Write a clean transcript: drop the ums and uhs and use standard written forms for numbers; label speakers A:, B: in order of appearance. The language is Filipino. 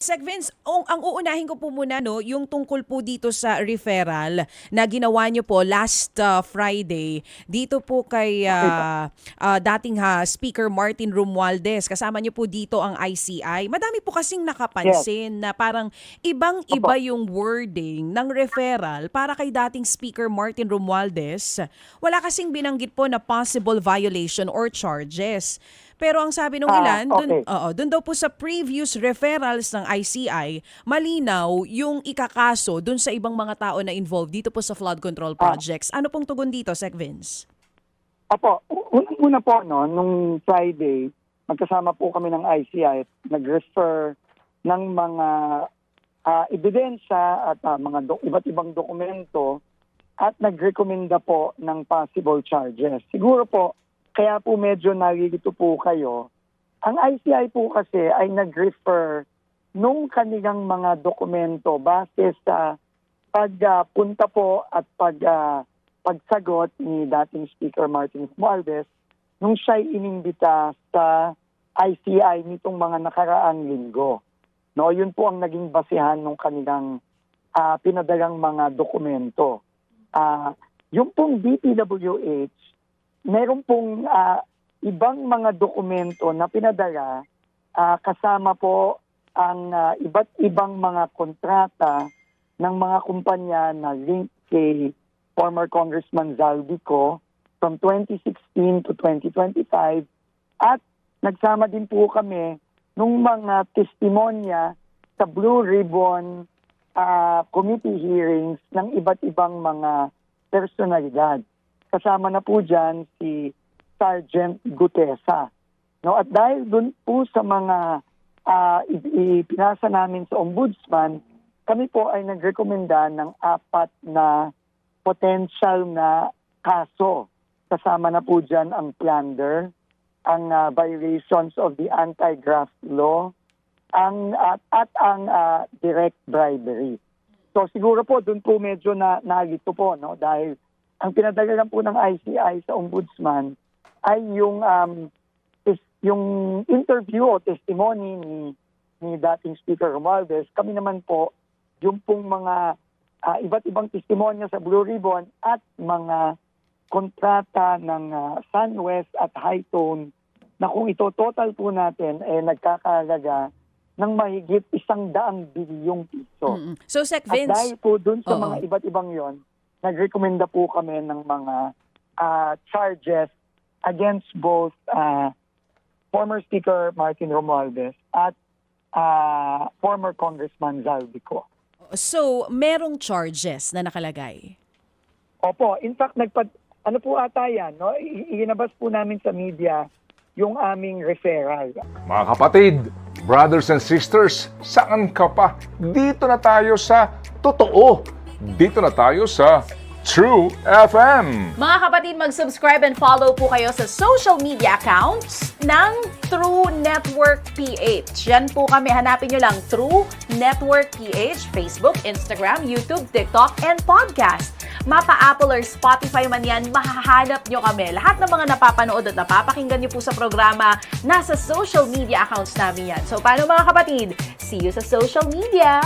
A: Sec Vince, ang uunahin ko po muna yung tungkol po dito sa referral na ginawa niyo po last Friday dito po kay dating Speaker Martin Romualdez. Kasama niyo po dito ang ICI. Madami po kasing nakapansin na parang ibang-iba yung wording ng referral para kay dating Speaker Martin Romualdez. Wala kasing binanggit po na possible violation or charges. Pero ang sabi nung ilan, dun daw po sa previous referrals ng ICI, malinaw yung ikakaso dun sa ibang mga tao na involved dito po sa flood control projects. Ano pong tugon dito, Sec Vince?
B: Opo, una po, nung Friday, magkasama po kami ng ICI, nag-refer ng mga ebidensya at mga iba't ibang dokumento at nag-recommenda po ng possible charges. Siguro po, kaya po medyo nalilito po kayo. Ang ICI po kasi ay nag-refer nung kanilang mga dokumento base sa pagpunta po at pagsagot ni dating Speaker Martin Romualdez nung siya'y inimbita sa ICI nitong mga nakaraang linggo. Yun po ang naging basehan ng kanilang pinadalang mga dokumento. Yung pong DPWH, meron pong ibang mga dokumento na pinadala kasama po ang iba't ibang mga kontrata ng mga kumpanya na linked kay former Congressman Zaldico from 2016 to 2025 at nagsama din po kami nung mga testimonya sa Blue Ribbon committee hearings ng iba't ibang mga personalidad. Kasama na po dyan si Sergeant Gutesa. At dahil dun po sa mga ipinasa namin sa Ombudsman, kami po ay nagrekomenda ng 4 na potential na kaso. Kasama na po dyan ang plunder, ang violations of the anti-graft law, at ang direct bribery. So siguro po dun po medyo nalito po, dahil ang pinadala lang po ng ICI sa Ombudsman ay yung interview o testimony ni dating Speaker Romualdez. Kami naman po, yung pong mga iba't ibang testimonya sa Blue Ribbon at mga kontrata ng SunWest at Hightone na kung ito total po natin, nagkakalaga ng mahigit 100 bilyong piso.
A: So, Sec Vince,
B: at dahil po dun sa mga iba't ibang yon, nagrekomenda po kami ng mga charges against both former Speaker Martin Romualdez at former Congressman Zaldico.
A: So, merong charges na nakalagay?
B: Opo. In fact, ano po ata yan, inabas po namin sa media yung aming referral.
C: Mga kapatid, brothers and sisters, saan ka pa? Dito na tayo sa totoo. Dito na tayo sa True FM.
D: Mga kapatid, mag-subscribe and follow po kayo sa social media accounts ng True Network PH. Yan po kami. Hanapin nyo lang True Network PH, Facebook, Instagram, YouTube, TikTok, and podcast. Mapa Apple or Spotify man yan, mahahanap nyo kami. Lahat ng mga napapanood at napapakinggan nyo po sa programa, nasa social media accounts namin yan. So, paano mga kapatid? See you sa social media!